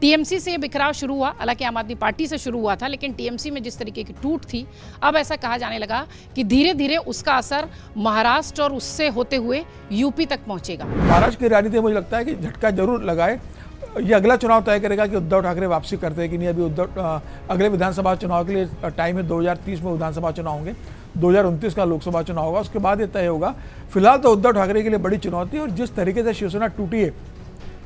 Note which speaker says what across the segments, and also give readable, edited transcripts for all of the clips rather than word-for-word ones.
Speaker 1: TMC से ये बिखराव शुरू हुआ, हालांकि आम आदमी पार्टी से शुरू हुआ था, लेकिन टीएमसी में जिस तरीके की टूट थी, अब ऐसा कहा जाने लगा कि धीरे धीरे उसका असर महाराष्ट्र और उससे होते हुए यूपी तक पहुंचेगा।
Speaker 2: महाराष्ट्र की राजनीति मुझे लगता है कि झटका जरूर लगाए। ये अगला चुनाव तय करेगा कि उद्धव ठाकरे वापसी करते हैं कि नहीं। अभी अगले विधानसभा चुनाव के लिए टाइम है, 2030 में विधानसभा चुनाव होंगे, 2029 का लोकसभा चुनाव होगा, उसके बाद ये तय होगा। फिलहाल तो उद्धव ठाकरे के लिए बड़ी चुनौती है, और जिस तरीके से शिवसेना टूटी है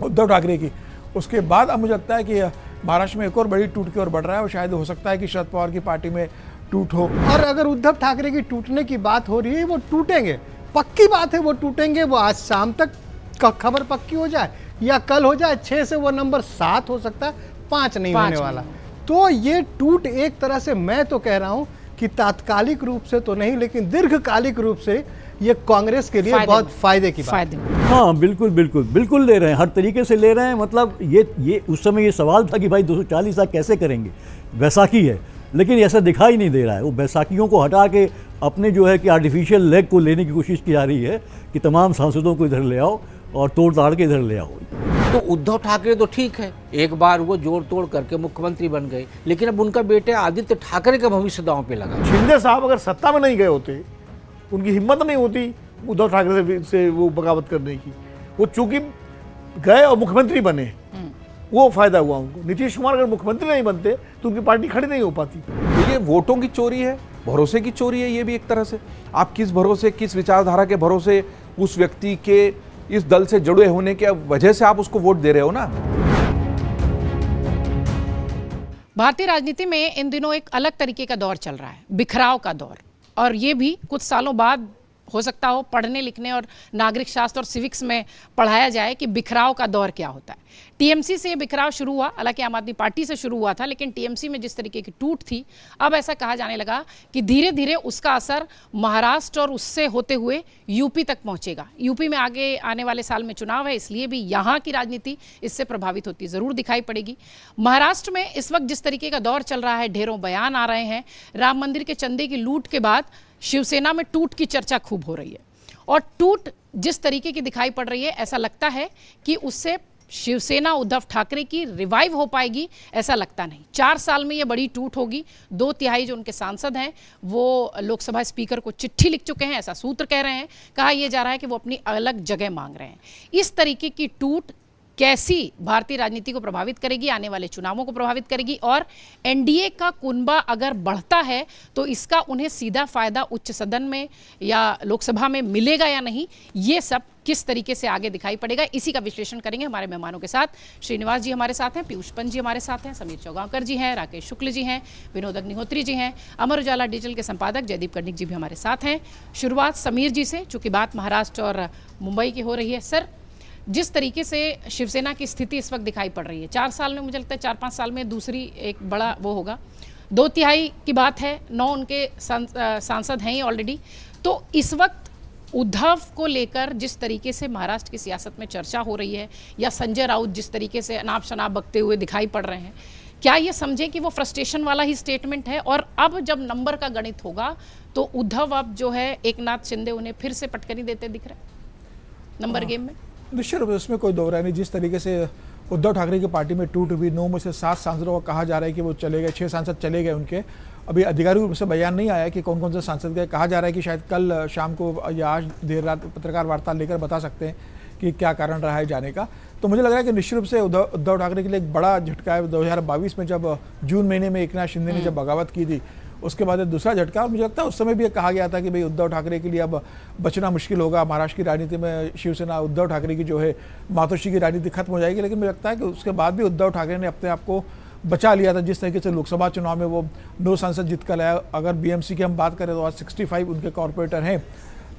Speaker 2: उद्धव ठाकरे की, उसके बाद अब मुझे लगता है कि महाराष्ट्र में एक और बड़ी टूट की ओर बढ़ रहा है, और शायद हो सकता है कि शरद पवार की पार्टी में टूट हो।
Speaker 3: और अगर उद्धव ठाकरे की टूटने की बात हो रही है, वो टूटेंगे, पक्की बात है वो टूटेंगे। वो आज शाम तक का खबर पक्की हो जाए या कल हो जाए, 6 से वो नंबर 7 हो सकता है, 5 नहीं होने वाला। तो ये टूट एक तरह से, मैं तो कह रहा हूं कि तात्कालिक रूप से तो नहीं, लेकिन दीर्घकालिक रूप से ये कांग्रेस के लिए बहुत फायदे की बात है।
Speaker 4: हाँ बिल्कुल बिल्कुल बिल्कुल ले रहे हैं, हर तरीके से ले रहे हैं। मतलब ये उस समय ये सवाल था कि भाई 240 लाख कैसे करेंगे, बैसाखी है, लेकिन ऐसा दिखाई नहीं दे रहा है। वो बैसाखियों को हटा के अपने जो है कि आर्टिफिशियल लेग को लेने की कोशिश की जा रही है कि तमाम सांसदों को इधर ले आओ और तोड़ ताड़ के इधर ले आओ।
Speaker 5: तो उद्धव ठाकरे तो ठीक है, एक बार वो जोड़ तोड़ करके मुख्यमंत्री बन गए, लेकिन अब उनका बेटे आदित्य ठाकरे का भविष्य दांव पे लगा।
Speaker 6: शिंदे साहब अगर सत्ता में नहीं गए होते, उनकी हिम्मत नहीं होती उद्धव ठाकरे से वो बगावत करने की। वो चूंकि गए और मुख्यमंत्री बने, वो फायदा हुआ उनको। नीतीश कुमार अगर मुख्यमंत्री नहीं बनते तो उनकी पार्टी खड़ी नहीं हो पाती।
Speaker 7: तो ये वोटों की चोरी है, भरोसे की चोरी है। ये भी एक तरह से आप किस भरोसे, किस विचारधारा के भरोसे उस व्यक्ति के इस दल से जुड़े होने की वजह से आप उसको वोट दे रहे हो ना।
Speaker 1: भारतीय राजनीति में इन दिनों एक अलग तरीके का दौर चल रहा है, बिखराव का दौर, और ये भी कुछ सालों बाद हो सकता हो पढ़ने लिखने और नागरिक शास्त्र और सिविक्स में पढ़ाया जाए कि बिखराव का दौर क्या होता है। टीएमसी से ये बिखराव शुरू हुआ, हालांकि आम आदमी पार्टी से शुरू हुआ था, लेकिन टीएमसी में जिस तरीके की टूट थी, अब ऐसा कहा जाने लगा कि धीरे धीरे उसका असर महाराष्ट्र और उससे होते हुए यूपी तक पहुंचेगा। यूपी में आगे आने वाले साल में चुनाव है, इसलिए भी यहाँ की राजनीति इससे प्रभावित होती जरूर दिखाई पड़ेगी। महाराष्ट्र में इस वक्त जिस तरीके का दौर चल रहा है, ढेरों बयान आ रहे हैं। राम मंदिर के चंदे की लूट के बाद शिवसेना में टूट की चर्चा खूब हो रही है, और टूट जिस तरीके की दिखाई पड़ रही है, ऐसा लगता है कि उससे शिवसेना उद्धव ठाकरे की रिवाइव हो पाएगी, ऐसा लगता नहीं। 4 साल में ये बड़ी टूट होगी। 2/3 जो उनके सांसद हैं वो लोकसभा स्पीकर को चिट्ठी लिख चुके हैं, ऐसा सूत्र कह रहे हैं। कहा यह जा रहा है कि वो अपनी अलग जगह मांग रहे हैं। इस तरीके की टूट कैसी भारतीय राजनीति को प्रभावित करेगी, आने वाले चुनावों को प्रभावित करेगी, और एनडीए का कुनबा अगर बढ़ता है तो इसका उन्हें सीधा फायदा उच्च सदन में या लोकसभा में मिलेगा या नहीं, ये सब किस तरीके से आगे दिखाई पड़ेगा, इसी का विश्लेषण करेंगे हमारे मेहमानों के साथ। श्रीनिवास जी हमारे साथ हैं, पीयूष पंत जी हमारे साथ हैं, समीर चौगांवकर जी हैं, राकेश शुक्ल जी हैं, विनोद अग्निहोत्री जी हैं, अमर उजाला डिजिटल के संपादक जयदीप कर्णिक जी भी हमारे साथ हैं। शुरुआत समीर जी से, चूंकि बात महाराष्ट्र और मुंबई की हो रही है। सर, जिस तरीके से शिवसेना की स्थिति इस वक्त दिखाई पड़ रही है, 4 साल में, मुझे लगता है 4-5 साल में दूसरी एक बड़ा वो होगा। 2/3 की बात है, 9 उनके सांसद हैं ही ऑलरेडी। तो इस वक्त उद्धव को लेकर जिस तरीके से महाराष्ट्र की सियासत में चर्चा हो रही है, या संजय राउत जिस तरीके से अनाप शनाप बकते हुए दिखाई पड़ रहे हैं, क्या ये समझें कि वो फ्रस्ट्रेशन वाला ही स्टेटमेंट है, और अब जब नंबर का गणित होगा तो उद्धव अब जो है एकनाथ शिंदे उन्हें फिर से पटकनी देते दिख रहे हैं नंबर गेम में?
Speaker 2: निश्चित रूप से उसमें कोई दो राय नहीं। जिस तरीके से उद्धव ठाकरे की पार्टी में टूट हुई, 9 में से 7 सांसदों का कहा जा रहा है कि वो चले गए, 6 सांसद चले गए उनके। अभी आधिकारिक रूप से बयान नहीं आया कि कौन कौन से सांसद गए। कहा जा रहा है कि शायद कल शाम को या आज देर रात पत्रकार वार्ता लेकर बता सकते हैं कि क्या कारण रहा है जाने का। तो मुझे लग रहा है कि निश्चित रूप से उद्धव ठाकरे के लिए एक बड़ा झटका है। 2022 में जब जून महीने में एकनाथ शिंदे ने जब बगावत की थी, उसके बाद दूसरा झटका। और मुझे लगता है उस समय भी कहा गया था कि भाई उद्धव ठाकरे के लिए अब बचना मुश्किल होगा, महाराष्ट्र की राजनीति में शिवसेना उद्धव ठाकरे की जो है मातोश्री की राजनीति खत्म हो जाएगी। लेकिन मुझे लगता है कि उसके बाद भी उद्धव ठाकरे ने अपने आप को बचा लिया था। जिस तरीके से लोकसभा चुनाव में वो 9 सांसद जीत कर लाया। अगर बीएमसी की हम बात करें तो आज 65 उनके कॉर्पोरेटर हैं,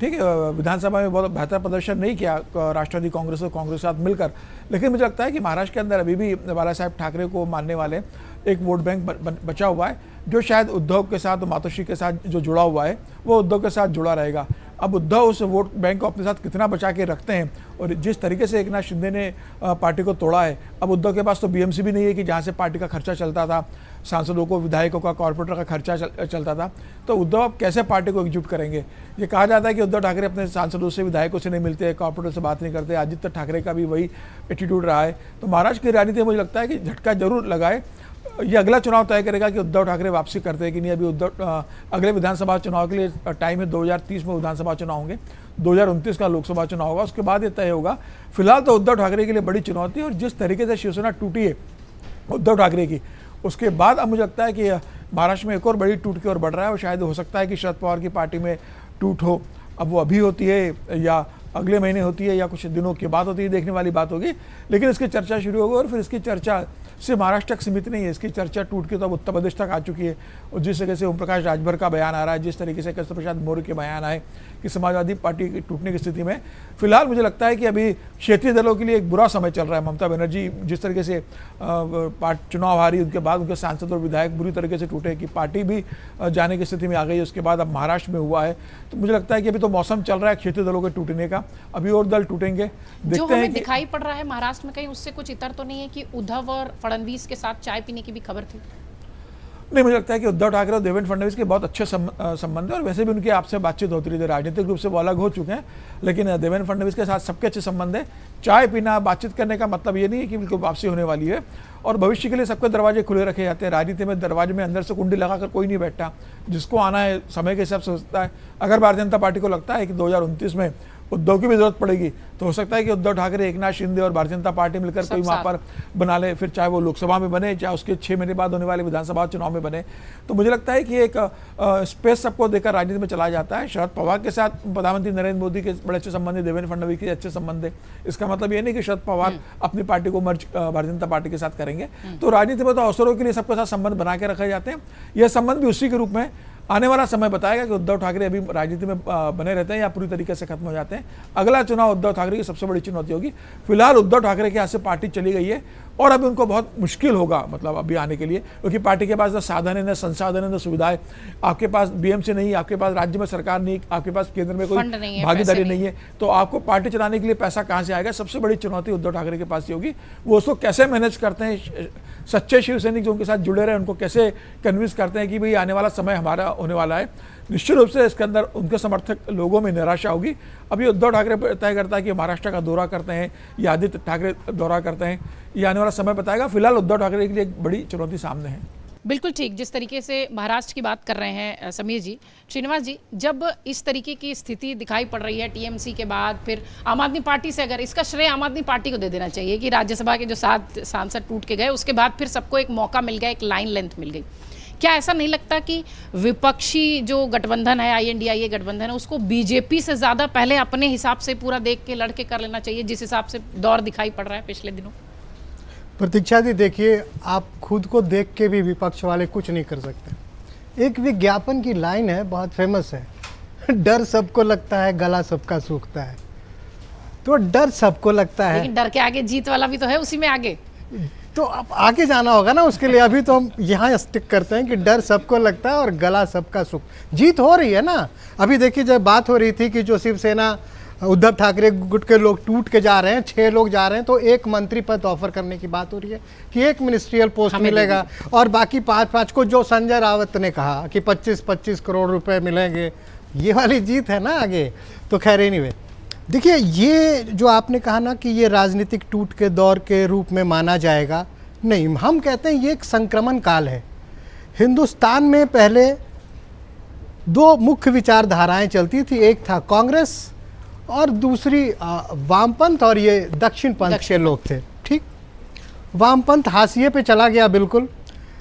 Speaker 2: ठीक है। विधानसभा में बहुत बेहतर प्रदर्शन नहीं किया राष्ट्रवादी कांग्रेस और कांग्रेस के साथ मिलकर, लेकिन मुझे लगता है कि महाराष्ट्र के अंदर अभी भी बाला साहेब ठाकरे को मानने वाले एक वोट बैंक बचा हुआ है, जो शायद उद्धव के साथ, मातोश्री के साथ जो जुड़ा हुआ है, वो उद्धव के साथ जुड़ा रहेगा। अब उद्धव उस वोट बैंक को अपने साथ कितना बचा के रखते हैं, और जिस तरीके से एकनाथ शिंदे ने पार्टी को तोड़ा है, अब उद्धव के पास तो बीएमसी भी नहीं है कि जहाँ से पार्टी का खर्चा चलता था, सांसदों को, विधायकों का, कॉर्पोरेटर का खर्चा चलता था। तो उद्धव अब कैसे पार्टी को एकजुट करेंगे? ये कहा जाता है कि उद्धव ठाकरे अपने सांसदों से, विधायकों से नहीं मिलते, कॉर्पोरेटर से बात नहीं करते। आदित्य ठाकरे का भी वही एटीट्यूड रहा है। तो महाराष्ट्र की राजनीति में मुझे लगता है कि झटका जरूर लगाए। ये अगला चुनाव तय करेगा कि उद्धव ठाकरे वापसी करते हैं कि नहीं। अभी उद्धव अगले विधानसभा चुनाव के लिए टाइम है, 2030 में विधानसभा चुनाव होंगे, 2029 का लोकसभा चुनाव होगा, उसके बाद ये तय होगा। फिलहाल तो उद्धव ठाकरे के लिए बड़ी चुनौती है, और जिस तरीके से शिवसेना टूटी है उद्धव ठाकरे की, उसके बाद अब मुझे लगता है कि महाराष्ट्र में एक और बड़ी टूट की ओर बढ़ रहा है। और शायद हो सकता है कि शरद पवार की पार्टी में टूट हो, अब वो अभी होती है या अगले महीने होती है या कुछ दिनों के बाद होती है, देखने वाली बात होगी। लेकिन इसकी चर्चा शुरू होगी, और फिर इसकी चर्चा सिर्फ महाराष्ट्र तक सीमित नहीं है, इसकी चर्चा टूट के तो अब उत्तर प्रदेश तक आ चुकी है। और जिस तरह से ओम प्रकाश राजभर का बयान आ रहा है, जिस तरीके से केशव प्रसाद मौर्य के बयान आए कि समाजवादी पार्टी की टूटने की स्थिति में, फिलहाल मुझे लगता है कि अभी क्षेत्रीय दलों के लिए एक बुरा समय चल रहा है। ममता बनर्जी जिस तरीके से चुनाव हारी, उनके बाद उनके सांसद और विधायक बुरी तरीके से टूटे कि पार्टी भी जाने की स्थिति में आ गई है। उसके बाद अब महाराष्ट्र में हुआ है, तो मुझे लगता है कि अभी तो मौसम चल रहा है क्षेत्रीय दलों के टूटने का, अभी और दल टूटेंगे।
Speaker 1: जो
Speaker 2: देखते
Speaker 1: हमें
Speaker 2: हैं कि
Speaker 1: दिखाई पड़ रहा है महाराष्ट्र में, कहीं उससे कुछ इतर तो नहीं है कि उद्धव और फडणवीस के साथ चाय पीने की भी खबर थी?
Speaker 2: नहीं, मुझे लगता है कि उद्धव ठाकरे और देवेंद्र फडणवीस के बहुत अच्छे संबंध है, और वैसे भी उनकी आपसे बातचीत होती रही थी। राजनीतिक रूप से वो अलग हो चुके हैं, लेकिन देवेंद्र फडणवीस के साथ सबके अच्छे संबंध है। चाय पीना, बातचीत करने का मतलब ये नहीं है कि बिल्कुल वापसी होने वाली है, और भविष्य के लिए सबके दरवाजे खुले रखे जाते हैं। राजनीति में दरवाजे में अंदर से कुंडी लगाकर कोई नहीं बैठता, जिसको आना है समय के हिसाब से होता है। अगर भारतीय जनता पार्टी को लगता है कि 2029 में उद्धव की भी जरूरत पड़ेगी, तो हो सकता है कि उद्धव ठाकरे, एकनाथ शिंदे और भारतीय जनता पार्टी मिलकर कोई वहाँ पर बना ले, फिर चाहे वो लोकसभा में बने, चाहे उसके 6 महीने बाद होने वाले विधानसभा चुनाव में बने। तो मुझे लगता है कि एक स्पेस सबको देकर राजनीति में चला जाता है। शरद पवार के साथ प्रधानमंत्री नरेंद्र मोदी के बड़े अच्छे संबंध है, देवेंद्र फडणवीस के अच्छे संबंध है। इसका मतलब ये नहीं कि शरद पवार अपनी पार्टी को मर्ज भारतीय जनता पार्टी के साथ करेंगे। तो राजनीति में तो अवसरों के लिए सबके साथ संबंध बना के रखे जाते हैं। यह संबंध भी उसी के रूप में आने वाला समय बताएगा कि उद्धव ठाकरे अभी राजनीति में बने रहते हैं या पूरी तरीके से खत्म हो जाते हैं। अगला चुनाव उद्धव ठाकरे की सबसे बड़ी चुनौती होगी। फिलहाल उद्धव ठाकरे के यहाँ से पार्टी चली गई है, और अभी उनको बहुत मुश्किल होगा मतलब अभी आने के लिए, क्योंकि पार्टी के पास न साधन है, न संसाधन है, न सुविधाएं। आपके पास बीएमसी नहीं, आपके पास राज्य में सरकार नहीं, आपके पास केंद्र में कोई भागीदारी नहीं है, तो आपको पार्टी चलाने के लिए पैसा कहाँ से आएगा? सबसे बड़ी चुनौती उद्धव ठाकरे के पास ही होगी। वो उसको कैसे मैनेज करते हैं, सच्चे शिव सैनिक जो उनके साथ जुड़े रहे उनको कैसे कन्विंस करते हैं कि भाई आने वाला समय हमारा होने वाला है। निश्चित रूप से इसके अंदर उनके समर्थक लोगों में निराशा होगी। अभी उद्धव ठाकरे तय करता है कि महाराष्ट्र का दौरा करते हैं या आदित्य ठाकरे दौरा करते हैं, ये आने वाला समय बताएगा। फिलहाल उद्धव ठाकरे के लिए एक बड़ी चुनौती सामने है।
Speaker 1: बिल्कुल ठीक, जिस तरीके से महाराष्ट्र की बात कर रहे हैं समीर जी, श्रीनिवास जी, जब इस तरीके की स्थिति दिखाई पड़ रही है टीएमसी के बाद, फिर आम आदमी पार्टी से, अगर इसका श्रेय आम आदमी पार्टी को दे देना चाहिए कि राज्यसभा के जो 7 सांसद टूट के गए, उसके बाद फिर सबको एक मौका मिल गया, एक लाइन लेंथ मिल गई। क्या ऐसा नहीं लगता कि विपक्षी जो गठबंधन है, INDIA गठबंधन है, उसको बीजेपी से ज़्यादा पहले अपने हिसाब से पूरा देख के लड़के कर लेना चाहिए, जिस हिसाब से दौर दिखाई पड़ रहा है पिछले दिनों?
Speaker 3: प्रतीक्षा जी, देखिए, आप खुद को देख के भी विपक्ष वाले कुछ नहीं कर सकते। एक विज्ञापन की लाइन है, बहुत फेमस है, डर सबको लगता है, गला सबका सूखता है। तो डर सबको लगता है,
Speaker 1: लेकिन डर के आगे जीत वाला भी तो है, उसी में आगे
Speaker 3: तो अब आगे जाना होगा ना उसके लिए। अभी तो हम यहाँ स्टिक करते हैं कि डर सबको लगता है और गला सबका सुख। जीत हो रही है ना। अभी देखिए, जब बात हो रही थी कि जो शिवसेना उद्धव ठाकरे गुट के लोग टूट के जा रहे हैं, 6 लोग जा रहे हैं, तो एक मंत्री पद ऑफर करने की बात हो रही है कि एक मिनिस्ट्रियल पोस्ट मिलेगा, और बाकी 5-5 को, जो संजय रावत ने कहा कि 25-25 करोड़ रुपए मिलेंगे, ये वाली जीत है ना आगे। तो खैर एनीवे, देखिए, ये जो आपने कहा ना कि ये राजनीतिक टूट के दौर के रूप में माना जाएगा, नहीं, हम कहते हैं ये एक संक्रमण काल है। हिंदुस्तान में पहले 2 मुख्य विचारधाराएं चलती थी, एक था कांग्रेस और दूसरी वामपंथ, और ये दक्षिण पंथ के लोग थे। ठीक, वामपंथ हाशिए पे चला गया बिल्कुल।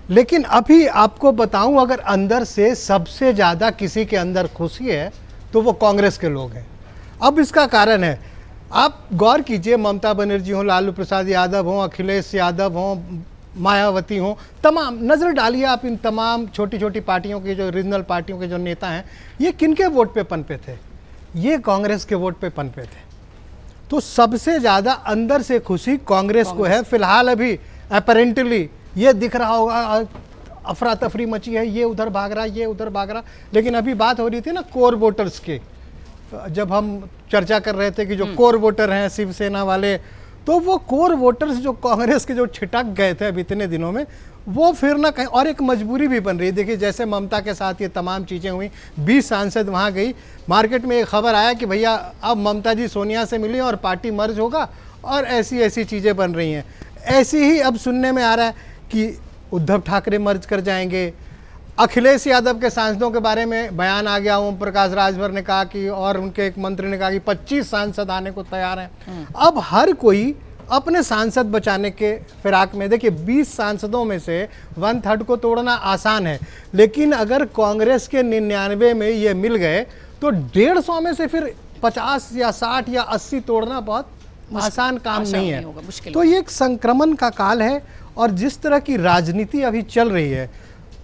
Speaker 3: लेकिन अभी आपको बताऊं, अगर अंदर से सबसे ज़्यादा किसी के अंदर खुशी है तो वो कांग्रेस के लोग हैं। अब इसका कारण है, आप गौर कीजिए, ममता बनर्जी हो, लालू प्रसाद यादव हो, अखिलेश यादव हो, मायावती हो, तमाम नज़र डालिए आप इन तमाम छोटी छोटी पार्टियों के, जो रीजनल पार्टियों के जो नेता हैं, ये किनके वोट पे पनपे थे? ये कांग्रेस के वोट पे पनपे थे। तो सबसे ज़्यादा अंदर से खुशी कांग्रेस को है फिलहाल। अभी अपेरेंटली ये दिख रहा होगा, अफरा तफरी मची है, ये उधर भाग रहा, ये उधर भाग रहा। लेकिन अभी बात हो रही थी ना कोर वोटर्स के, जब हम चर्चा कर रहे थे कि जो कोर वोटर हैं शिवसेना वाले, तो वो कोर वोटर्स जो कांग्रेस के जो छिटक गए थे अब इतने दिनों में, वो फिर ना कहीं, और एक मजबूरी भी बन रही है। देखिए जैसे ममता के साथ ये तमाम चीज़ें हुई, 20 सांसद वहाँ गई, मार्केट में एक खबर आया कि भैया अब ममता जी सोनिया से मिली और पार्टी मर्ज होगा, और ऐसी ऐसी चीज़ें बन रही हैं। ऐसी ही अब सुनने में आ रहा है कि उद्धव ठाकरे मर्ज कर जाएंगे। अखिलेश यादव के सांसदों के बारे में बयान आ गया, ओम प्रकाश राजभर ने कहा कि, और उनके एक मंत्री ने कहा कि 25 सांसद आने को तैयार हैं। अब हर कोई अपने सांसद बचाने के फिराक में, देखिए 20 सांसदों में से 1/3 को तोड़ना आसान है, लेकिन अगर कांग्रेस के 99 में ये मिल गए तो 150 में से फिर 50 या 60 या 80 तोड़ना बहुत आसान काम नहीं है। तो ये एक संक्रमण का काल है, और जिस तरह की राजनीति अभी चल रही है,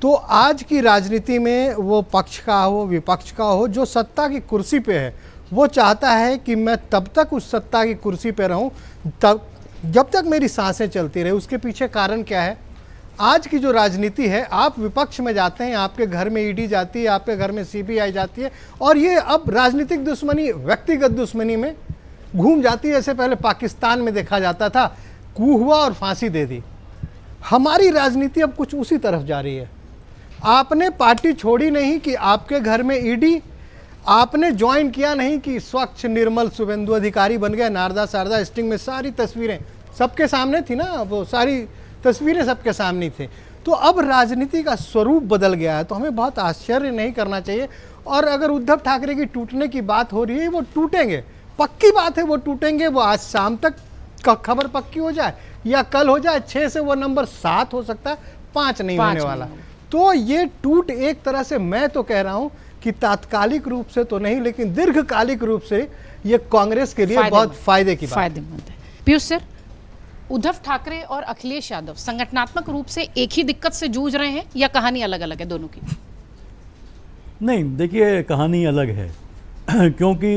Speaker 3: तो आज की राजनीति में वो पक्ष का हो विपक्ष का हो, जो सत्ता की कुर्सी पे है वो चाहता है कि मैं तब तक उस सत्ता की कुर्सी पे रहूं तब जब तक मेरी सांसें चलती रहे। उसके पीछे कारण क्या है? आज की जो राजनीति है, आप विपक्ष में जाते हैं, आपके घर में ईडी जाती है, आपके घर में सीबीआई जाती है, और ये अब राजनीतिक दुश्मनी व्यक्तिगत दुश्मनी में घूम जाती है। जैसे पहले पाकिस्तान में देखा जाता था, कू हुआ और फांसी दे दी। हमारी राजनीति अब कुछ उसी तरफ जा रही है। आपने पार्टी छोड़ी नहीं कि आपके घर में ईडी, आपने ज्वाइन किया नहीं कि स्वच्छ निर्मल शुभेंदु अधिकारी बन गए। नारदा शारदा स्टिंग में सारी तस्वीरें सबके सामने थी ना, वो सारी तस्वीरें सबके सामने थी। तो अब राजनीति का स्वरूप बदल गया है, तो हमें बहुत आश्चर्य नहीं करना चाहिए। और अगर उद्धव ठाकरे की टूटने की बात हो रही है, वो टूटेंगे, पक्की बात है वो टूटेंगे। वो आज शाम तक का खबर पक्की हो जाए या कल हो जाए, 6 से वो नंबर 7 हो सकता है, 5 नहीं होने वाला। तो ये टूट एक तरह से, मैं तो कह रहा हूं कि तात्कालिक रूप से तो नहीं, लेकिन दीर्घकालिक रूप से ये कांग्रेस के लिए बहुत फायदे की बात है।
Speaker 1: पीयूष सर, उद्धव ठाकरे और अखिलेश यादव संगठनात्मक रूप से एक ही दिक्कत से जूझ रहे हैं या कहानी अलग अलग है दोनों की?
Speaker 4: नहीं, देखिए कहानी अलग है क्योंकि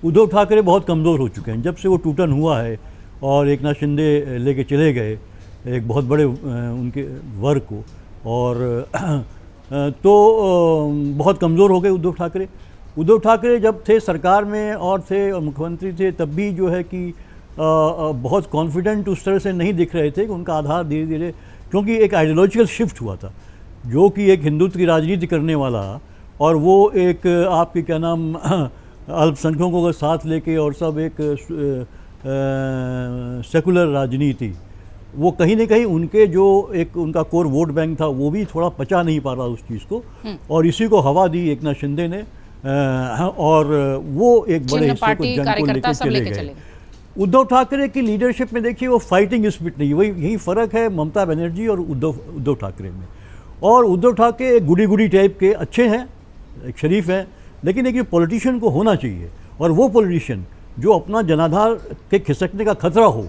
Speaker 4: उद्धव ठाकरे बहुत कमज़ोर हो चुके हैं जब से वो टूटन हुआ है, और एकनाथ शिंदे लेके चले गए एक बहुत बड़े उनके वर्ग को, और तो बहुत कमज़ोर हो गए उद्धव ठाकरे। उद्धव ठाकरे जब थे सरकार में और थे और मुख्यमंत्री थे, तब भी जो है कि बहुत कॉन्फिडेंट उस तरह से नहीं दिख रहे थे कि उनका आधार धीरे धीरे, क्योंकि एक आइडियोलॉजिकल शिफ्ट हुआ था, जो कि एक हिंदुत्व की राजनीति करने वाला, और वो एक आपके क्या नाम अल्पसंख्यकों का साथ लेके और सब एक सेकुलर राजनीति, वो कहीं ना कहीं उनके जो एक उनका कोर वोट बैंक था वो भी थोड़ा पचा नहीं पा रहा उस चीज़ को, और इसी को हवा दी एकनाथ शिंदे ने, और वो एक बड़े हिस्से को जन को लेकर चले गए। उद्धव ठाकरे की लीडरशिप में देखिए वो फाइटिंग स्पिरिट नहीं, वही यही फ़र्क है ममता बनर्जी और उद्धव ठाकरे में। और उद्धव ठाकरे एक गुडी गुडी टाइप के अच्छे हैं, एक शरीफ हैं, लेकिन एक पॉलिटिशियन को होना चाहिए, और वो पॉलिटिशियन जो अपना जनाधार के खिसकने का खतरा हो।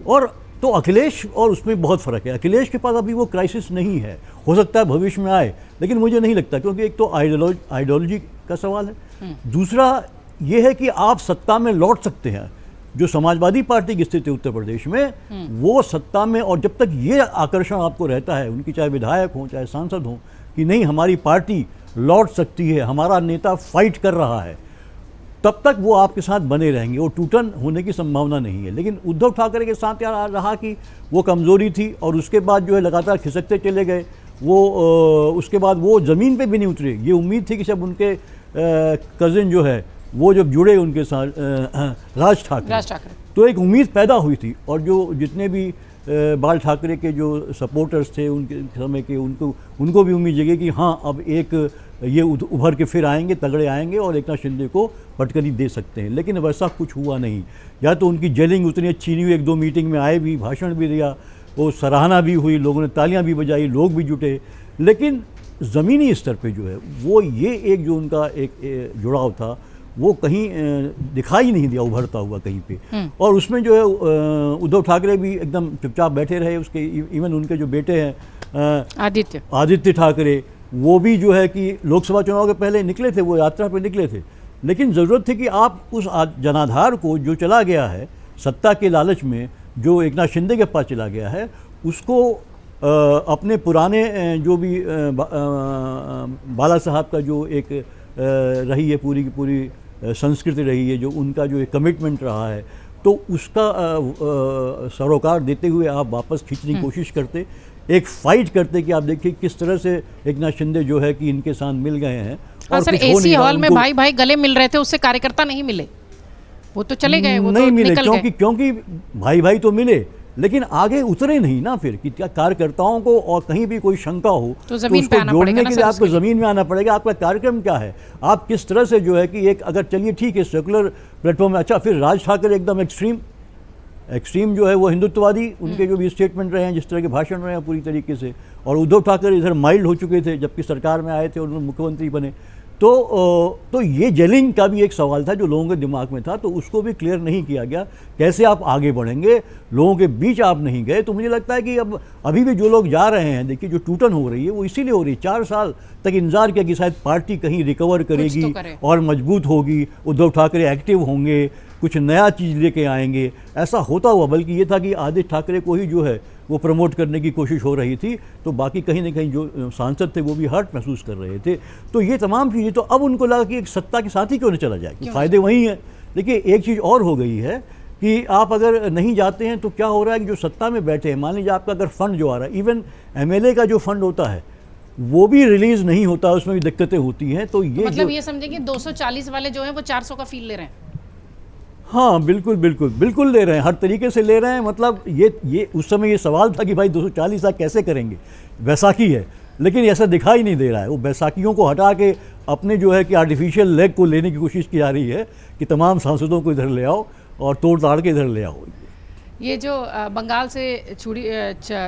Speaker 4: और तो अखिलेश और उसमें बहुत फ़र्क है। अखिलेश के पास अभी वो क्राइसिस नहीं है, हो सकता है भविष्य में आए, लेकिन मुझे नहीं लगता, क्योंकि एक तो आइडियोलॉजी का सवाल है, दूसरा ये है कि आप सत्ता में लौट सकते हैं। जो समाजवादी पार्टी की स्थिति उत्तर प्रदेश में, वो सत्ता में, और जब तक ये आकर्षण आपको रहता है उनकी, चाहे विधायक हों चाहे सांसद हों, कि नहीं हमारी पार्टी लौट सकती है, हमारा नेता फाइट कर रहा है, तब तक वो आपके साथ बने रहेंगे, वो टूटन होने की संभावना नहीं है। लेकिन उद्धव ठाकरे के साथ यार रहा कि वो कमज़ोरी थी, और उसके बाद जो है लगातार खिसकते चले गए। वो उसके बाद वो ज़मीन पे भी नहीं उतरे। ये उम्मीद थी कि जब उनके कज़िन जो है वो जब जुड़े उनके साथ राज ठाकरे, तो एक उम्मीद पैदा हुई थी, और जो जितने भी बाल ठाकरे के जो सपोर्टर्स थे उनके समय के, उनको भी उम्मीद जगी कि हाँ अब एक ये उभर के फिर आएंगे, तगड़े आएंगे और एकनाथ शिंदे को पटकनी दे सकते हैं। लेकिन वैसा कुछ हुआ नहीं। या तो उनकी जेलिंग उतनी अच्छी नहीं हुई, 1-2 मीटिंग में आए भी, भाषण भी दिया, वो सराहना भी हुई, लोगों ने तालियां भी बजाई, लोग भी जुटे, लेकिन ज़मीनी स्तर पे जो है वो ये एक जो उनका एक जुड़ाव था वो कहीं दिखाई नहीं दिया उभरता हुआ कहीं पे। और उसमें जो है उद्धव ठाकरे भी एकदम चुपचाप बैठे रहे। उसके इवन उनके जो बेटे हैं आदित्य ठाकरे, वो भी जो है कि लोकसभा चुनाव के पहले निकले थे, वो यात्रा पर निकले थे, लेकिन ज़रूरत थी कि आप उस जनाधार को जो चला गया है सत्ता के लालच में, जो एकनाथ शिंदे के पास चला गया है, उसको अपने पुराने जो भी बाला साहब का जो एक रही है, पूरी की पूरी संस्कृति रही है, जो उनका जो कमिटमेंट रहा है, तो उसका सरोकार देते हुए आप वापस खींचने की कोशिश करते, एक फाइट करते कि आप देखिए किस तरह से एकनाथ शिंदे जो है कि इनके साथ मिल गए हैं।
Speaker 1: हाँ सर,
Speaker 4: कुछ हो नहीं
Speaker 1: एसी
Speaker 4: रहा,
Speaker 1: हॉल में
Speaker 4: उनको
Speaker 1: भाई भाई गले मिल रहे थे, उससे कार्यकर्ता नहीं मिले, वो तो चले गए, वो
Speaker 4: नहीं
Speaker 1: तो
Speaker 4: मिले,
Speaker 1: निकल गए।
Speaker 4: क्योंकि भाई भाई तो मिले लेकिन आगे उतरे नहीं ना, फिर कि क्या कार्यकर्ताओं को और कहीं भी कोई शंका हो
Speaker 1: तो जमीन
Speaker 4: उसको
Speaker 1: पे आना
Speaker 4: जोड़ने
Speaker 1: पड़ेगा ना
Speaker 4: के
Speaker 1: सर
Speaker 4: लिए आपको
Speaker 1: उसके लिए।
Speaker 4: जमीन में आना पड़ेगा। आपका कार्यक्रम क्या है, आप किस तरह से जो है कि एक अगर चलिए ठीक है सेकुलर प्लेटफॉर्म में, अच्छा फिर राज ठाकरे एकदम एक्सट्रीम जो है वो हिंदुत्ववादी, उनके जो भी स्टेटमेंट रहे हैं, जिस तरह के भाषण रहे हैं पूरी तरीके से, और उद्धव ठाकरे इधर माइल्ड हो चुके थे जबकि सरकार में आए थे और मुख्यमंत्री बने, तो ये जेलिंग का भी एक सवाल था जो लोगों के दिमाग में था, तो उसको भी क्लियर नहीं किया गया। कैसे आप आगे बढ़ेंगे, लोगों के बीच आप नहीं गए। तो मुझे लगता है कि अब अभी भी जो लोग जा रहे हैं, देखिए जो टूटन हो रही है वो इसीलिए हो रही है, 4 साल तक इंतजार किया कि शायद पार्टी कहीं रिकवर करेगी
Speaker 1: करे।
Speaker 4: और मजबूत होगी, उद्धव ठाकरे एक्टिव होंगे, कुछ नया चीज़ लेके आएंगे। ऐसा होता हुआ बल्कि ये था कि आदित्य ठाकरे को ही जो है वो प्रमोट करने की कोशिश हो रही थी, तो बाकी कहीं ना कहीं जो सांसद थे वो भी हर्ट महसूस कर रहे थे। तो ये तमाम चीज़ें, तो अब उनको लगा कि एक सत्ता के साथ ही क्यों न चला जाए, कि फ़ायदे वही हैं। देखिए एक चीज़ और हो गई है कि आप अगर नहीं जाते हैं तो क्या हो रहा है कि जो सत्ता में बैठे हैं, मान लीजिए आपका अगर फंड जो आ रहा है, इवन एमएलए का जो फंड होता है वो भी रिलीज़ नहीं होता, उसमें भी दिक्कतें होती हैं। तो ये
Speaker 1: मतलब
Speaker 4: जो
Speaker 1: ये समझे कि 240 वाले जो हैं वो 400 का फील ले रहे हैं।
Speaker 4: हाँ बिल्कुल ले रहे हैं, हर तरीके से ले रहे हैं। मतलब ये उस समय ये सवाल था कि भाई 240 लाख कैसे करेंगे, बैसाखी है, लेकिन ऐसा दिखाई नहीं दे रहा है। वो बैसाखियों को हटा के अपने जो है कि आर्टिफिशियल लेग को लेने की कोशिश की जा रही है कि तमाम सांसदों को इधर ले आओ और तोड़ ताड़ के इधर ले आओ।
Speaker 1: ये जो बंगाल से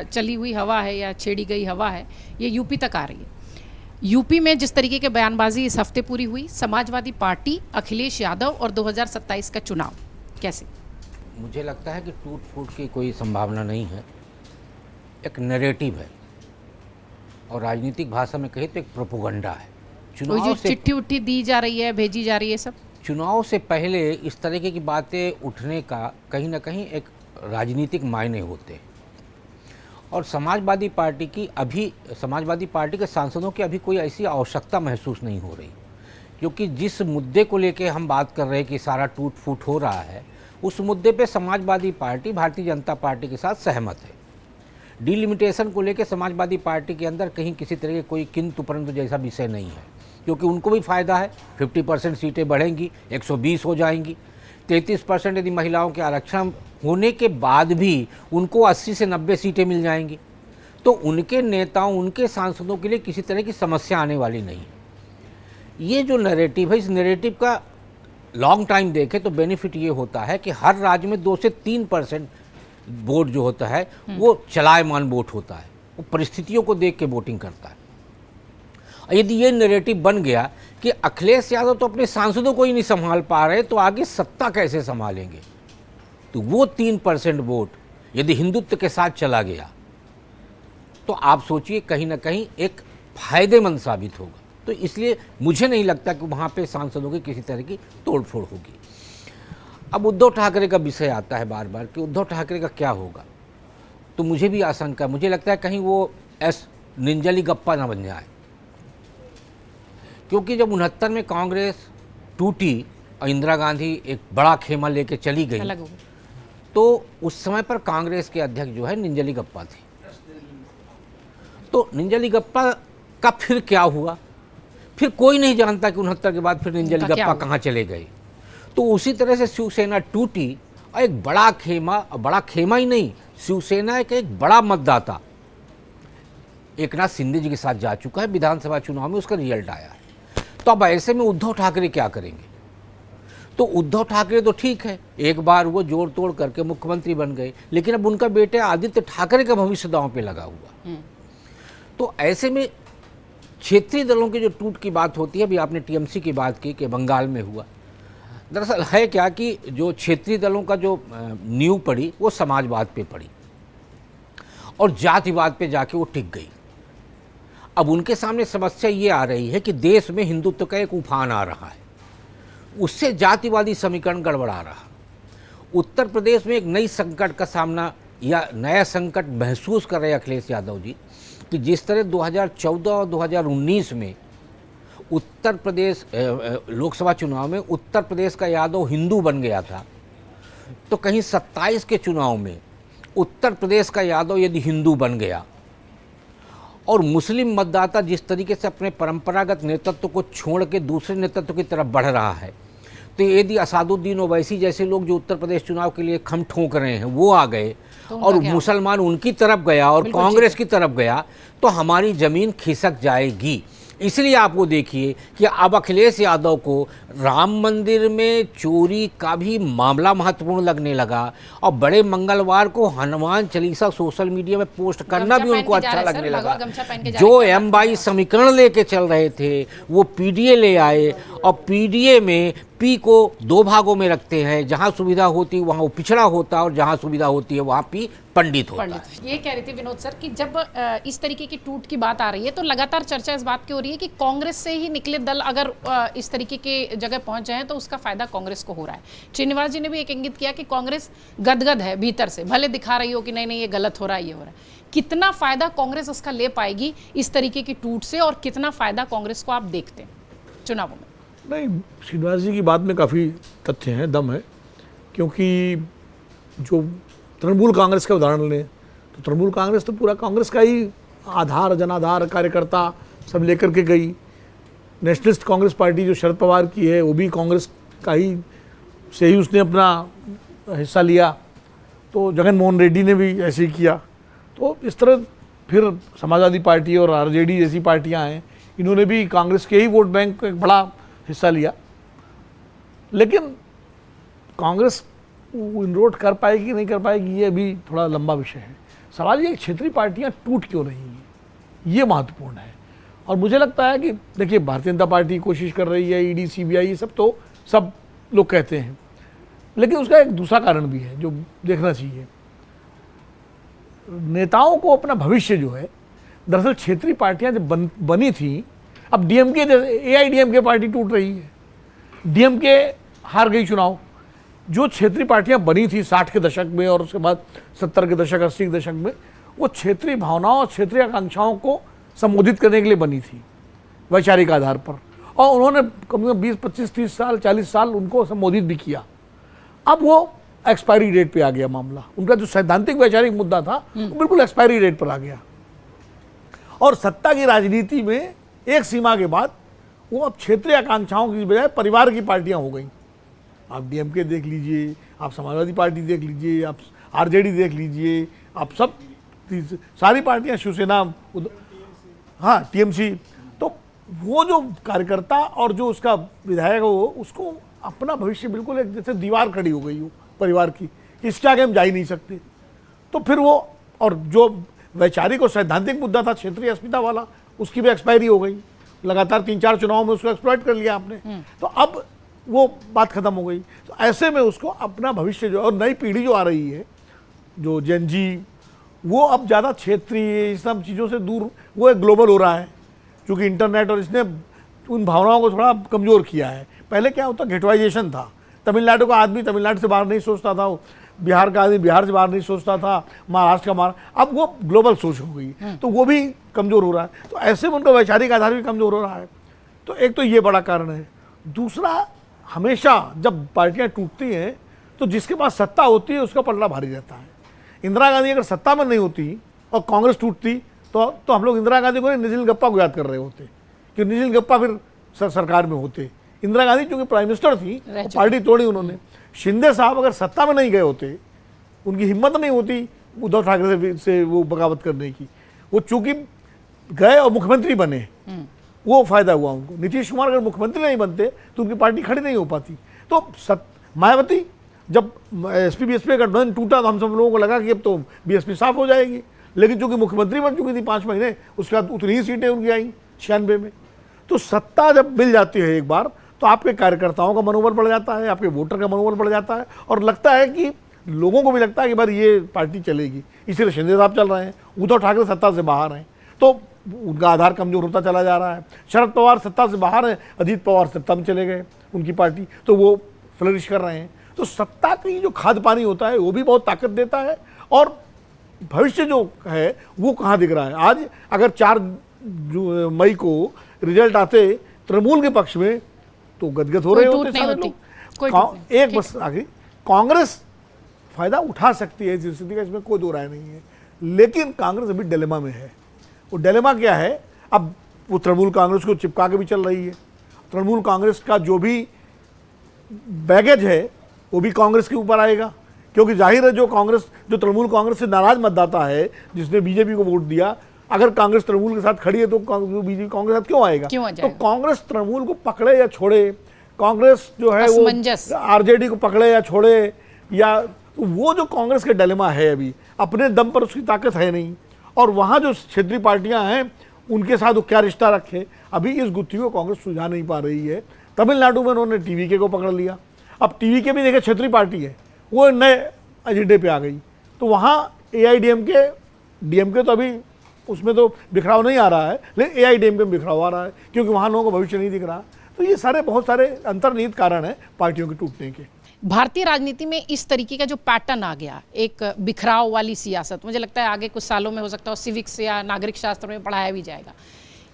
Speaker 1: चली हुई हवा है या छेड़ी गई हवा है, ये यूपी तक आ रही है। यूपी में जिस तरीके के बयानबाजी इस हफ्ते पूरी हुई, समाजवादी पार्टी, अखिलेश यादव और 2027 का चुनाव, कैसे?
Speaker 5: मुझे लगता है कि टूट फूट की कोई संभावना नहीं है, एक नैरेटिव है, और राजनीतिक भाषा में कहे तो एक प्रोपोगंडा है।
Speaker 1: वो जो
Speaker 5: चुनाव से
Speaker 1: चिट्ठी उट्ठी दी जा रही है, भेजी जा रही है, सब
Speaker 5: चुनाव से पहले इस तरीके की बातें उठने का कहीं ना कहीं एक राजनीतिक मायने होते हैं। और समाजवादी पार्टी के सांसदों की अभी कोई ऐसी आवश्यकता महसूस नहीं हो रही, क्योंकि जिस मुद्दे को लेके हम बात कर रहे हैं कि सारा टूट फूट हो रहा है, उस मुद्दे पे समाजवादी पार्टी भारतीय जनता पार्टी के साथ सहमत है। डिलिमिटेशन को लेके समाजवादी पार्टी के अंदर कहीं किसी तरह के कोई किंतु परंतु जैसा विषय नहीं है, क्योंकि उनको भी फ़ायदा है। 50% सीटें बढ़ेंगी, 120 हो जाएंगी। 33% यदि महिलाओं के आरक्षण होने के बाद भी उनको 80 से 90 सीटें मिल जाएंगी, तो उनके नेताओं, उनके सांसदों के लिए किसी तरह की समस्या आने वाली नहीं है। ये जो नैरेटिव है, इस नैरेटिव का लॉन्ग टाइम देखें तो बेनिफिट ये होता है कि हर राज्य में 2 से 3% वोट जो होता है वो चलायमान वोट होता है, वो परिस्थितियों को देख के वोटिंग करता है। यदि ये नैरेटिव बन गया कि अखिलेश यादव तो अपने सांसदों को ही नहीं संभाल पा रहे, तो आगे सत्ता कैसे संभालेंगे, तो वो 3% वोट यदि हिंदुत्व के साथ चला गया तो आप सोचिए कहीं ना कहीं एक फायदेमंद साबित होगा। तो इसलिए मुझे नहीं लगता कि वहाँ पे सांसदों की किसी तरह की तोड़फोड़ होगी। अब उद्धव ठाकरे का विषय आता है बार बार कि उद्धव ठाकरे का क्या होगा, तो मुझे भी आशंका, मुझे लगता है कहीं वो निंजली गप्पा ना बन जाए, क्योंकि जब 69 में कांग्रेस टूटी और इंदिरा गांधी एक बड़ा खेमा लेके चली गई,
Speaker 1: अलग हो गए।
Speaker 5: तो उस समय पर कांग्रेस के अध्यक्ष जो है निंजली गप्पा थे। तो निंजली गप्पा का फिर क्या हुआ, फिर कोई नहीं जानता कि 69 के बाद फिर निंजली
Speaker 1: उनका क्या
Speaker 5: गप्पा
Speaker 1: हुआ?
Speaker 5: कहाँ चले गए। तो उसी तरह से शिवसेना टूटी और एक बड़ा खेमा ही नहीं, शिवसेना के एक बड़ा मतदाता एकनाथ शिंदे जी के साथ जा चुका है विधानसभा चुनाव में, उसका रिजल्ट आया है। तो अब ऐसे में उद्धव ठाकरे क्या करेंगे? तो उद्धव ठाकरे तो ठीक है, एक बार वो जोड़ तोड़ करके मुख्यमंत्री बन गए, लेकिन अब उनका बेटे आदित्य ठाकरे का भविष्य दांव पे लगा हुआ। तो ऐसे में क्षेत्रीय दलों के जो टूट की बात होती है, अभी आपने टीएमसी की बात की कि बंगाल में हुआ, दरअसल है क्या कि जो क्षेत्रीय दलों का जो नींव पड़ी वो समाजवाद पे पड़ी और जातिवाद पे जाके वो टिक गई। अब उनके सामने समस्या ये आ रही है कि देश में हिंदुत्व का एक उफान आ रहा है, उससे जातिवादी समीकरण गड़बड़ा रहा। उत्तर प्रदेश में एक नई संकट का सामना या नया संकट महसूस कर रहे अखिलेश यादव जी कि जिस तरह 2014 और 2019 में उत्तर प्रदेश लोकसभा चुनाव में उत्तर प्रदेश का यादव हिंदू बन गया था, तो कहीं 27 के चुनाव में उत्तर प्रदेश का यादव यदि हिंदू बन गया और मुस्लिम मतदाता जिस तरीके से अपने परंपरागत नेतृत्व को छोड़ के दूसरे नेतृत्व की तरफ बढ़ रहा है, तो यदि असादुद्दीन ओवैसी जैसे लोग जो उत्तर प्रदेश चुनाव के लिए खम ठोक रहे हैं वो आ गए और मुसलमान उनकी तरफ गया और कांग्रेस की तरफ गया, तो हमारी ज़मीन खिसक जाएगी। इसलिए आप वो देखिए कि अब अखिलेश यादव को राम मंदिर में चोरी का भी मामला महत्वपूर्ण लगने लगा और बड़े मंगलवार को हनुमान चालीसा सोशल मीडिया में पोस्ट करना भी उनको अच्छा लगने लगा। जो M22 समीकरण लेके चल रहे थे वो PDA ले आए और PDA में P को 2 भागों में रखते हैं, जहां सुविधा होती वहां वो पिछड़ा होता और जहां सुविधा होती है वहां P पंडित होता है।
Speaker 1: ये कह रहे थे विनोद सर कि जब इस तरीके की टूट की बात आ रही है तो लगातार चर्चा इस बात की हो रही है कि कांग्रेस से ही निकले दल अगर इस तरीके के जगह पहुंच जाए तो उसका फायदा कांग्रेस को हो रहा है। श्रीनिवास जी ने भी एक इंगित किया कि कांग्रेस गदगद है भीतर से, भले दिखा रही हो कि नहीं नहीं ये गलत हो रहा है, ये हो रहा है। कितना फायदा कांग्रेस उसका ले पाएगी इस तरीके की टूट से, और कितना फायदा कांग्रेस को आप देखते हैं चुनावों में?
Speaker 6: नहीं, श्रीनिवास जी की बात में काफ़ी तथ्य हैं, दम है, क्योंकि जो तृणमूल कांग्रेस का उदाहरण लें तो तृणमूल कांग्रेस तो पूरा कांग्रेस का ही आधार, जनाधार, कार्यकर्ता सब लेकर के गई। नेशनलिस्ट कांग्रेस पार्टी जो शरद पवार की है वो भी कांग्रेस का ही से ही उसने अपना हिस्सा लिया, तो जगन मोहन रेड्डी ने भी ऐसे ही किया। तो इस तरह फिर समाजवादी पार्टी और RJD जैसी पार्टियां हैं, इन्होंने भी कांग्रेस के ही वोट बैंक का एक बड़ा हिस्सा लिया। लेकिन कांग्रेस इनरोड कर पाएगी नहीं कर पाएगी ये अभी थोड़ा लंबा विषय है। सवाल ये क्षेत्रीय पार्टियां टूट क्यों रही हैं, ये महत्वपूर्ण है। और मुझे लगता है कि देखिए भारतीय जनता पार्टी कोशिश कर रही है, ED CBI ये सब तो सब लोग कहते हैं, लेकिन उसका एक दूसरा कारण भी है जो देखना चाहिए। नेताओं को अपना भविष्य जो है, दरअसल क्षेत्रीय पार्टियां जब बनी थी, अब DMK AIDMK पार्टी टूट रही है, DMK हार गई चुनाव। जो क्षेत्रीय पार्टियां बनी थी 60 के दशक में और उसके बाद 70 के दशक 80 के दशक में, वो क्षेत्रीय भावनाओं और क्षेत्रीय आकांक्षाओं को संबोधित करने के लिए बनी थी वैचारिक आधार पर, और उन्होंने कम से कम 20, 25, 30 साल 40 साल उनको संबोधित भी किया। अब वो एक्सपायरी डेट पे आ गया मामला, उनका जो सैद्धांतिक वैचारिक मुद्दा था वो बिल्कुल एक्सपायरी डेट पर आ गया। और सत्ता की राजनीति में एक सीमा के बाद वो अब क्षेत्रीय आकांक्षाओं की बजाय परिवार की पार्टियां हो गई। आप DMK देख लीजिए, आप समाजवादी पार्टी देख लीजिए, आप RJD देख लीजिए, आप सब सारी पार्टियां, शिवसेना, हाँ TMC, तो वो जो कार्यकर्ता और जो उसका विधायक हो उसको अपना भविष्य बिल्कुल एक जैसे दीवार खड़ी हो गई हो परिवार की, इसके आगे हम जा ही नहीं सकते। तो फिर वो, और जो वैचारिक और सैद्धांतिक मुद्दा था क्षेत्रीय अस्मिता वाला, उसकी भी एक्सपायरी हो गई। लगातार 3-4 चुनाव में उसको एक्सप्लॉइट कर लिया आपने, तो अब वो बात खत्म हो गई। तो ऐसे में उसको अपना भविष्य जो, और नई पीढ़ी जो आ रही है, जो Gen Z, वो अब ज़्यादा क्षेत्रीय इस सब चीज़ों से दूर, वो एक ग्लोबल हो रहा है, क्योंकि इंटरनेट और इसने उन भावनाओं को थोड़ा कमज़ोर किया है। पहले क्या होता, गेटवाइजेशन था, तमिलनाडु का आदमी तमिलनाडु से बाहर नहीं सोचता था, बिहार का आदमी बिहार से बाहर नहीं सोचता था, महाराष्ट्र का अब वो ग्लोबल सोच हो गई, तो वो भी कमज़ोर हो रहा है। तो ऐसे में उनका वैचारिक आधार भी कमज़ोर हो रहा है। तो एक तो ये बड़ा कारण है। दूसरा, हमेशा जब पार्टियां टूटती हैं तो जिसके पास सत्ता होती है उसका पलड़ा भारी रहता है। इंदिरा गांधी अगर सत्ता में नहीं होती और कांग्रेस टूटती तो हम लोग इंदिरा गांधी को निजिल गप्पा को याद कर रहे होते कि निजिल गप्पा फिर सरकार में होते। इंदिरा गांधी चूंकि प्राइम मिनिस्टर थी, पार्टी तोड़ी उन्होंने। शिंदे साहब अगर सत्ता में नहीं गए होते, उनकी हिम्मत नहीं होती उद्धव ठाकरे से वो बगावत करने की, वो चूंकि गए और मुख्यमंत्री बने, वो फायदा हुआ उनको। नीतीश कुमार अगर मुख्यमंत्री नहीं बनते तो उनकी पार्टी खड़ी नहीं हो पाती। तो मायावती जब SP BSP का गठबंधन टूटा तो हम सब लोगों को लगा कि अब तो BSP साफ हो जाएगी, लेकिन चूंकि मुख्यमंत्री बन चुकी थी 5 महीने, उसके बाद उतनी ही सीटें उनकी आई 96 में। तो सत्ता जब मिल जाती है एक बार, तो आपके कार्यकर्ताओं का मनोबल बढ़ जाता है, आपके वोटर का मनोबल बढ़ जाता है, और लगता है कि लोगों को भी लगता है कि भाई ये पार्टी चलेगी। इसीलिए शिंदे साहब चल रहे हैं, उद्धव ठाकरे सत्ता से बाहर हैं, तो उनका आधार कमजोर होता चला जा रहा है। शरद पवार सत्ता से बाहर हैं, अजीत पवार सत्ता में चले गए, उनकी पार्टी, तो वो फ्लरिश कर रहे हैं। तो सत्ता की जो खाद पानी होता है वो भी बहुत ताकत देता है, और भविष्य जो है वो कहाँ दिख रहा है। आज अगर 4 मई को रिजल्ट आते तृणमूल के पक्ष में तो गदगद हो रहे
Speaker 1: कोई
Speaker 6: होते
Speaker 1: टूट नहीं
Speaker 6: सारे
Speaker 1: होती,
Speaker 6: लोग।
Speaker 1: कोई टूट नहीं।
Speaker 6: एक बस आगे, कांग्रेस फायदा उठा सकती है इस स्थिति का, इसमें कोई दो राय नहीं है, लेकिन कांग्रेस अभी डिलेमा में है। वो डिलेमा क्या है, अब वो तृणमूल कांग्रेस को चिपका के भी चल रही है। तृणमूल कांग्रेस का जो भी बैगेज है वो भी कांग्रेस के ऊपर आएगा, क्योंकि जाहिर है जो तृणमूल कांग्रेस से नाराज मतदाता है, जिसने बीजेपी को वोट दिया, अगर कांग्रेस तृणमूल के साथ खड़ी है तो बीजेपी कांग्रेस के साथ क्यों आएगा?
Speaker 1: क्यों आ
Speaker 6: तो
Speaker 1: जाएगा?
Speaker 6: कांग्रेस तृणमूल को पकड़े या छोड़े, कांग्रेस जो है वो
Speaker 1: असमंजस।
Speaker 6: आरजेडी को पकड़े या छोड़े, या तो वो जो कांग्रेस के डिलेमा है, अभी अपने दम पर उसकी ताकत है नहीं, और वहाँ जो क्षेत्रीय पार्टियां हैं उनके साथ वो क्या रिश्ता रखे, अभी इस गुत्थी को कांग्रेस सुलझा नहीं पा रही है। तमिलनाडु में उन्होंने टीवीके को पकड़ लिया, अब टीवीके भी देखे क्षेत्रीय पार्टी है, वो नए एजेंडे पे आ गई, तो वहाँ एआईडीएमके डीएमके तो अभी उसमें तो बिखराव नहीं आ रहा है, लेकिन एआईडीएमके में बिखराव आ रहा है, क्योंकि वहाँ लोगों को भविष्य नहीं दिख रहा। तो ये सारे बहुत सारे अंतर्निहित कारण हैं पार्टियों के टूटने के।
Speaker 1: भारतीय राजनीति में इस तरीके का जो पैटर्न आ गया, एक बिखराव वाली सियासत, मुझे लगता है आगे कुछ सालों में हो सकता है सिविक्स या नागरिक शास्त्र में पढ़ाया भी जाएगा।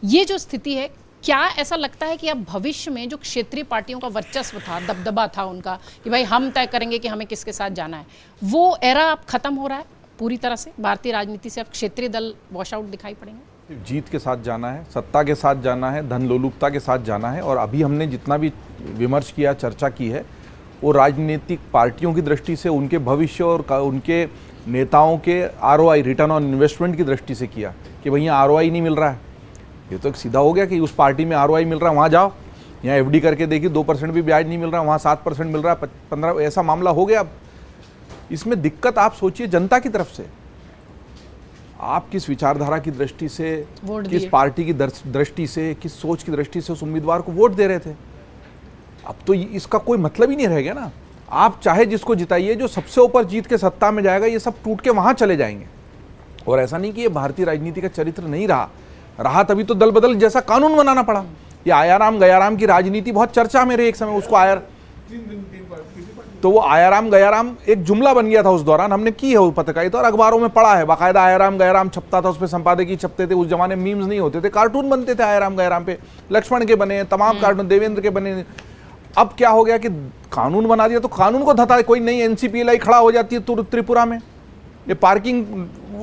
Speaker 1: ये जो स्थिति है, क्या ऐसा लगता है कि अब भविष्य में जो क्षेत्रीय पार्टियों का वर्चस्व था, दबदबा था उनका कि भाई हम तय करेंगे कि हमें किसके साथ जाना है, वो एरा अब खत्म हो रहा है पूरी तरह से? भारतीय राजनीति से अब क्षेत्रीय दल वॉश आउट दिखाई पड़ेंगे?
Speaker 7: जीत के साथ जाना है, सत्ता के साथ जाना है, धन लोलुपता के साथ जाना है। और अभी हमने जितना भी विमर्श किया, चर्चा की है, वो राजनीतिक पार्टियों की दृष्टि से, उनके भविष्य और उनके नेताओं के आरओआई, रिटर्न ऑन इन्वेस्टमेंट की दृष्टि से किया कि भाई यहाँ आरओआई नहीं मिल रहा है। ये तो एक सीधा हो गया कि उस पार्टी में आरओआई मिल रहा है, वहाँ जाओ, यहाँ एफडी करके देखिए 2% भी ब्याज नहीं मिल रहा, वहाँ 7% मिल रहा है, 15, ऐसा मामला हो गया। अब इसमें दिक्कत आप सोचिए जनता की तरफ से, आप किस विचारधारा की दृष्टि से, किस पार्टी की दृष्टि से, किस सोच की दृष्टि से उस उम्मीदवार को वोट दे रहे थे। अब तो इसका कोई मतलब ही नहीं रह गया ना। आप चाहे जिसको जिताइए, जो सबसे ऊपर जीत के सत्ता में जाएगा, ये सब टूट के वहां चले जाएंगे। और ऐसा नहीं कि ये भारतीय राजनीति का चरित्र नहीं रहा तभी तो दल बदल जैसा कानून बनाना पड़ा। ये आयाराम गयाराम की राजनीति बहुत चर्चा में रही एक समय, उसको तो वो आयाराम गयाराम एक जुमला बन गया था उस दौरान, हमने की है वो पत्रकारिता और अखबारों में पढ़ा है, बाकायदा आयाराम गयाराम छपता था, उस पर संपादकीय छपते थे। उस जमाने में मीम्स नहीं होते थे, कार्टून बनते थे आयाराम गयाराम पे, लक्ष्मण के बने, तमाम कार्टून देवेंद्र के बने। अब क्या हो गया कि कानून बना दिया तो कानून को धता, कोई नई एनसीपीएलआई खड़ा हो जाती है त्रिपुरा में। ये पार्किंग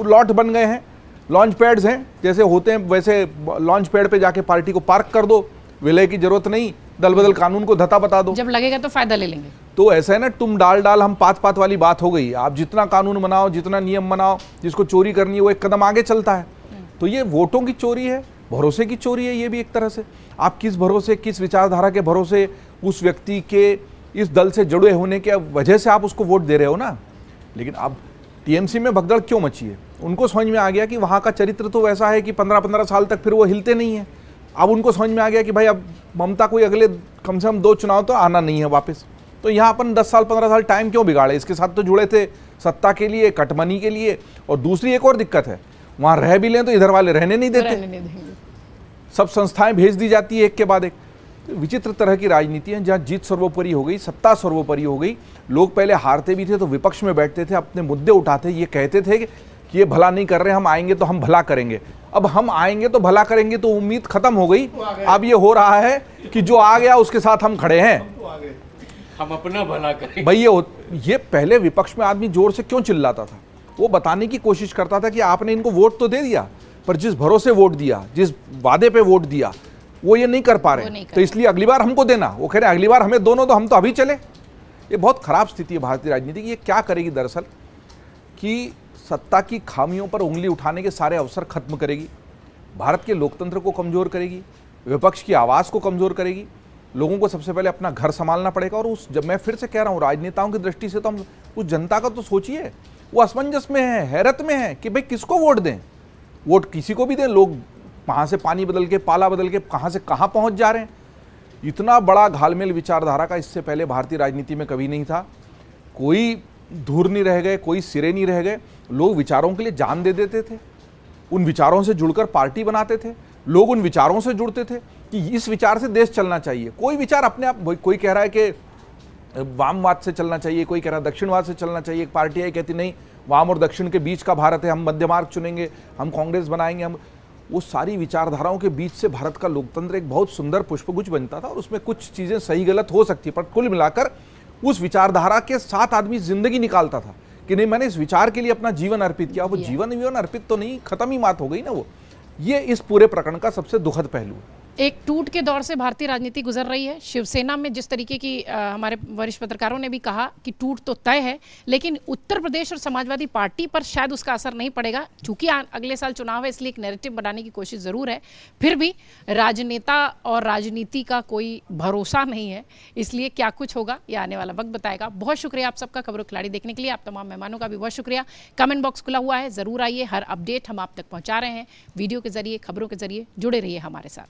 Speaker 7: लॉट बन गए हैं, लॉन्च पैड्स हैं, जैसे होते हैं वैसे लॉन्च पैड पे जाके पार्टी को पार्क कर दो, विलय की जरूरत नहीं, दल बदल कानून को धता बता दो,
Speaker 1: जब लगेगा तो फायदा ले लेंगे।
Speaker 7: तो ऐसा है ना, तुम डाल हम पात वाली बात हो गई। आप जितना कानून बनाओ, जितना नियम बनाओ, जिसको चोरी करनी है वो एक कदम आगे चलता है। तो ये वोटों की चोरी है, भरोसे की चोरी है ये भी एक तरह से। आप किस भरोसे, किस विचारधारा के भरोसे उस व्यक्ति के इस दल से जुड़े होने के वजह से आप उसको वोट दे रहे हो ना। लेकिन अब टीएमसी में भगदड़ क्यों मची है? उनको समझ में आ गया कि वहाँ का चरित्र तो वैसा है कि 15-15 साल तक फिर वो हिलते नहीं है। अब उनको समझ में आ गया कि भाई अब ममता कोई अगले कम से कम 2 चुनाव तो आना नहीं है वापस, तो यहाँ अपन 10 साल 15 साल टाइम क्यों बिगाड़े? इसके साथ तो जुड़े थे सत्ता के लिए, कटमनी के लिए। और दूसरी एक और दिक्कत है, वहाँ रह भी लें तो इधर वाले रहने नहीं देते, सब संस्थाएं भेज दी जाती है एक के बाद एक। तो विचित्र तरह की राजनीति है, जहाँ जीत सर्वोपरि हो गई, सत्ता सर्वोपरि हो गई। लोग पहले हारते भी थे तो विपक्ष में बैठते थे, अपने मुद्दे उठाते, ये कहते थे कि ये भला नहीं कर रहे, हम आएंगे तो हम भला करेंगे। अब हम आएंगे तो भला करेंगे तो उम्मीद खत्म हो गई। अब ये हो रहा है कि जो आ गया उसके साथ हम खड़े हैं,
Speaker 8: हम अपना भला करें।
Speaker 7: भाई ये पहले विपक्ष में आदमी जोर से क्यों चिल्लाता था? वो बताने की कोशिश करता था कि आपने इनको वोट तो दे दिया, पर जिस भरोसे वोट दिया, जिस वादे पे वोट दिया, वो ये नहीं कर पा रहे, तो इसलिए अगली बार हमको देना। वो कह रहे अगली बार हमें दोनों, तो हम तो अभी चले। ये बहुत खराब स्थिति है भारतीय राजनीति की। ये क्या करेगी दरअसल कि सत्ता की खामियों पर उंगली उठाने के सारे अवसर खत्म करेगी, भारत के लोकतंत्र को कमजोर करेगी, विपक्ष की आवाज़ को कमजोर करेगी। लोगों को सबसे पहले अपना घर संभालना पड़ेगा। और जब मैं फिर से कह रहा हूँ, राजनेताओं की दृष्टि से तो हम उस जनता का तो सोचिए, वो असमंजस में है, हैरत में है कि भाई किसको वोट दें। वोट किसी को भी दें, लोग वहाँ से पानी बदल के, पाला बदल के कहाँ से कहाँ पहुँच जा रहे हैं। इतना बड़ा घालमेल विचारधारा का इससे पहले भारतीय राजनीति में कभी नहीं था। कोई धूर नहीं रह गए, कोई सिरे नहीं रह गए। लोग विचारों के लिए जान दे देते थे, उन विचारों से जुड़कर पार्टी बनाते थे। लोग उन विचारों से जुड़ते थे कि इस विचार से देश चलना चाहिए। कोई विचार अपने आप, कोई कह रहा है कि वामवाद से चलना चाहिए, कोई कह रहा है दक्षिणवाद से चलना चाहिए। एक पार्टी है कहती नहीं, वाम और दक्षिण के बीच का भारत है, हम मध्य मार्ग चुनेंगे, हम कांग्रेस बनाएंगे। हम वो सारी विचारधाराओं के बीच से भारत का लोकतंत्र एक बहुत सुंदर पुष्पगुच्छ बनता था और उसमें कुछ चीज़ें सही गलत हो सकती है, पर कुल मिलाकर उस विचारधारा के साथ आदमी जिंदगी निकालता था कि नहीं मैंने इस विचार के लिए अपना जीवन अर्पित किया। वो जीवन अर्पित तो नहीं, खत्म ही बात हो गई ना वो। ये इस पूरे प्रकरण का सबसे दुखद पहलू है।
Speaker 1: एक टूट के दौर से भारतीय राजनीति गुजर रही है। शिवसेना में जिस तरीके की हमारे वरिष्ठ पत्रकारों ने भी कहा कि टूट तो तय है, लेकिन उत्तर प्रदेश और समाजवादी पार्टी पर शायद उसका असर नहीं पड़ेगा, क्योंकि अगले साल चुनाव है, इसलिए एक नैरेटिव बनाने की कोशिश ज़रूर है। फिर भी राजनेता और राजनीति का कोई भरोसा नहीं है, इसलिए क्या कुछ होगा ये आने वाला वक्त बताएगा। बहुत शुक्रिया आप सबका खबरों खिलाड़ी देखने के लिए। आप तमाम मेहमानों का भी बहुत शुक्रिया। कमेंट बॉक्स खुला हुआ है, ज़रूर आइए। हर अपडेट हम आप तक पहुँचा रहे हैं वीडियो के जरिए, खबरों के जरिए। जुड़े रहिए हमारे साथ।